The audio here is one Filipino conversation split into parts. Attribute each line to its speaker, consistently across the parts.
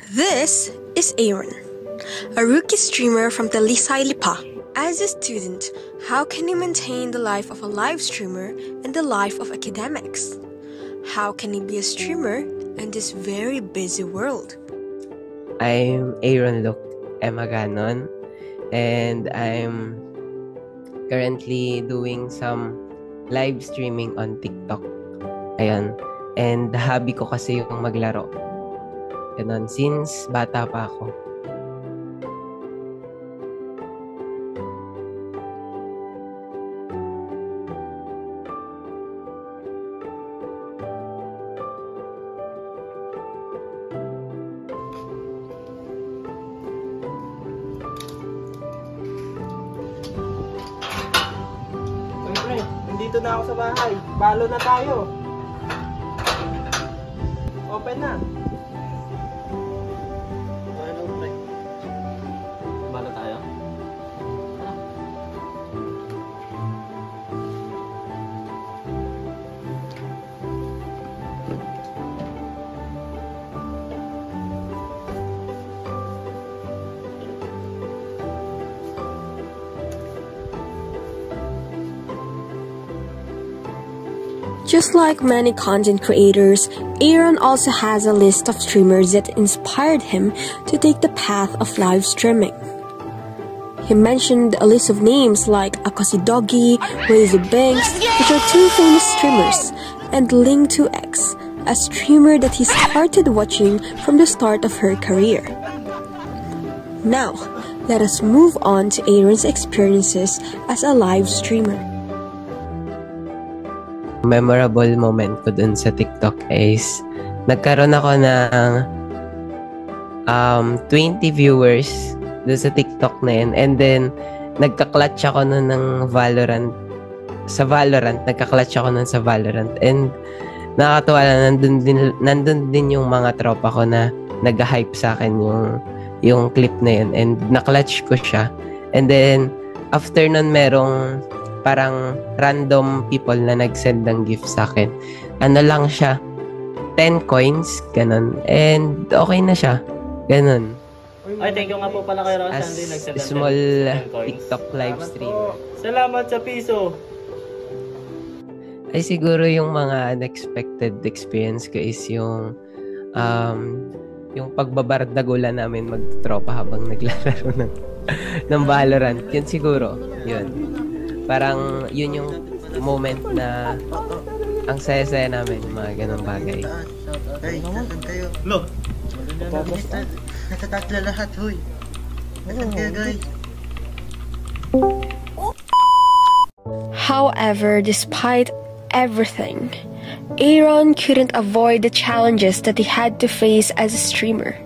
Speaker 1: This is Aaron, a rookie streamer from Talisay Lipa. As a student, how can you maintain the life of a live streamer and the life of academics? How can you be a streamer in this very busy world?
Speaker 2: I'm Aaron Luke Emaganon, and I'm currently doing some live streaming on TikTok. Ayun. And hobby ko kasi yung maglaro. Ganun, since bata pa ako.
Speaker 3: Pre, nandito na ako sa bahay. Balo na tayo. Open na. Ano, pre? Balo tayo?
Speaker 1: Just like many content creators, Aaron also has a list of streamers that inspired him to take the path of live streaming. He mentioned a list of names like Akosi Doggy, Lazy Banks, which are two famous streamers, and Ling2X, a streamer that he started watching from the start of her career. Now, let us move on to Aaron's experiences as a live streamer.
Speaker 2: Memorable moment ko dun sa TikTok is nagkaroon ako ng 20 viewers dun sa TikTok na yun. And then, nagka-clutch ako nun ng Valorant. Sa Valorant, nagka-clutch ako nun sa Valorant. And nakakatuwa na nandun din yung mga tropa ko na nag-hype sa akin yung clip na yun. And na-clutch ko siya. And then, after nun merong parang random people na nag-send ng gift sa akin. Ano lang siya, 10 coins, ganun. And okay na siya, ganun.
Speaker 3: Ay, thank you nga po pala kay Ross
Speaker 2: As
Speaker 3: Andy. Nag-send
Speaker 2: small
Speaker 3: 10 coins.
Speaker 2: TikTok live streamer.
Speaker 3: Salamat sa piso.
Speaker 2: Ay siguro yung mga unexpected experience ko is yung pagbabardagulan namin magtropa habang naglalaro ng Valorant. Yun siguro, yun. Parang yun yung moment na ang saya-saya namin, yung mga ganong bagay.
Speaker 4: Ay, saan kayo?
Speaker 3: Lo.
Speaker 4: Nasa tatla lahat, huy. Saan kayo, guys?
Speaker 1: However, despite everything, Aaron couldn't avoid the challenges that he had to face as a streamer.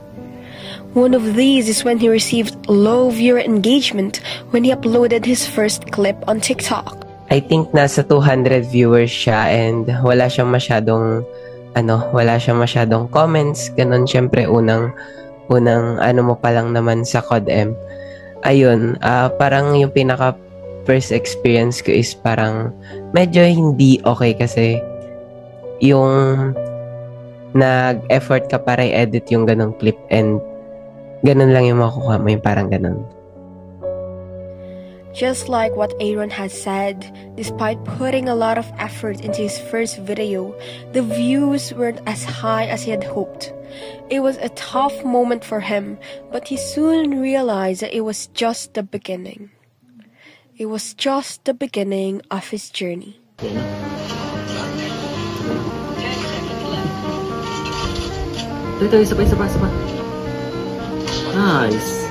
Speaker 1: One of these is when he received low viewer engagement when he uploaded his first clip on TikTok.
Speaker 2: I think nasa 200 viewers siya and wala siyang masyadong comments. Ganun, syempre unang ano mo pa lang naman sa CODM. Ayun, parang yung pinaka first experience ko is parang medyo hindi okay kasi yung nag-effort ka para i-edit yung ganong clip and ganun lang yung makukuha mo, yung parang ganun.
Speaker 1: Just like what Aaron has said, despite putting a lot of effort into his first video, the views weren't as high as he had hoped. It was a tough moment for him, but he soon realized that it was just the beginning. It was just the beginning of his journey.
Speaker 3: Ito, isa pa. Nice.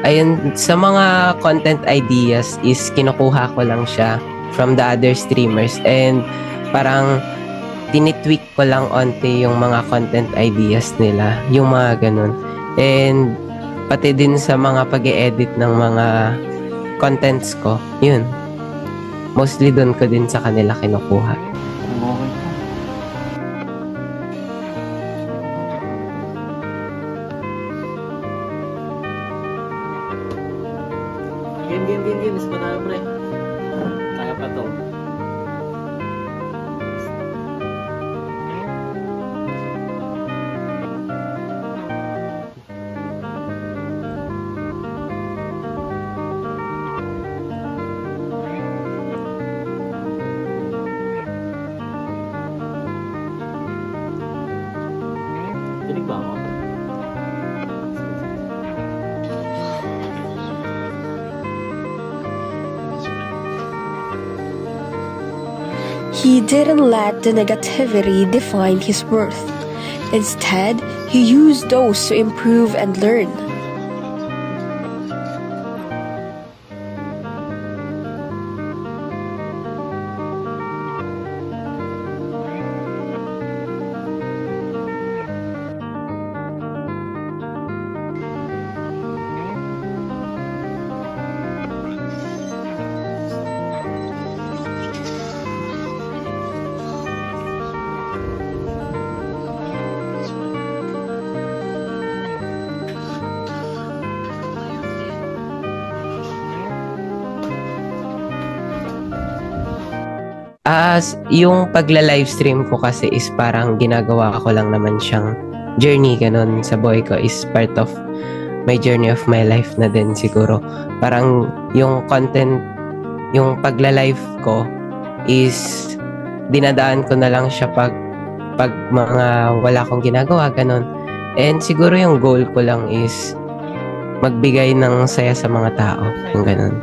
Speaker 2: Ayun, sa mga content ideas is kinukuha ko lang siya from the other streamers and parang tinitweak ko lang onti yung mga content ideas nila, yung mga ganun. And pati din sa mga pag-e-edit ng mga contents ko, yun. Mostly doon ko din sa kanila kinukuha.
Speaker 3: Game. Mas panalo, pre. Kaya pa to. Dinig ba ako?
Speaker 1: He didn't let the negativity define his worth. Instead, he used those to improve and learn.
Speaker 2: Yung pagla-livestream ko kasi is parang ginagawa ko lang naman siyang journey ganun sa buhay ko, is part of my journey of my life na din siguro. Parang yung content, yung pagla-live ko is dinadaan ko na lang siya pag mga wala akong ginagawa ganun. And siguro yung goal ko lang is magbigay ng saya sa mga tao, yung ganun.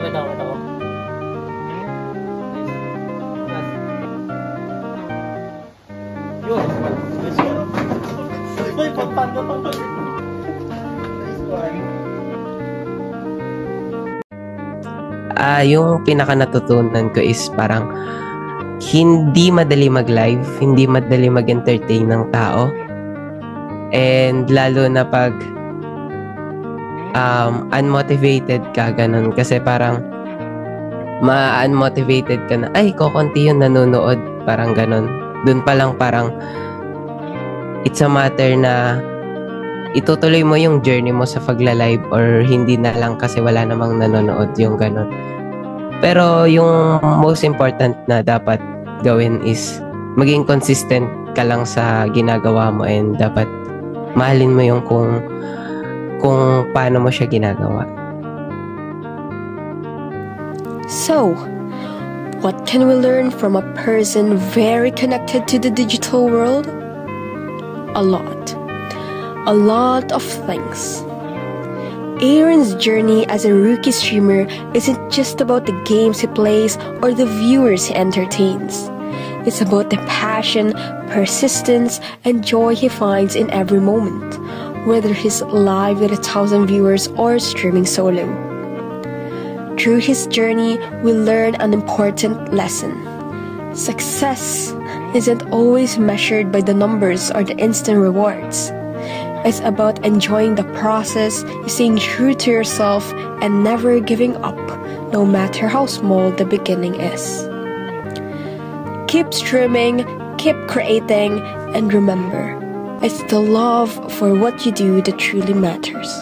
Speaker 3: Okay ako. Yun. Uy, pagpando pa ba?
Speaker 2: Yung pinaka natutunan ko is parang hindi madali mag-live, hindi madali mag-entertain ng tao. And lalo na pag unmotivated ka, ganun. Kasi parang ma-unmotivated ka na, ay, kokonti yung nanonood, parang ganun. Dun pa lang parang it's a matter na itutuloy mo yung journey mo sa pagla-live or hindi na lang kasi wala namang nanonood, yung ganun. Pero yung most important na dapat gawin is maging consistent ka lang sa ginagawa mo, and dapat mahalin mo yung kung paano mo siya ginagawa.
Speaker 1: So, what can we learn from a person very connected to the digital world? A lot. A lot of things. Aaron's journey as a rookie streamer isn't just about the games he plays or the viewers he entertains. It's about the passion, persistence, and joy he finds in every moment, whether he's live with 1,000 viewers or streaming solo. Through his journey, we learn an important lesson. Success isn't always measured by the numbers or the instant rewards. It's about enjoying the process, staying true to yourself, and never giving up, no matter how small the beginning is. Keep streaming, keep creating, and remember, it's the love for what you do that truly matters.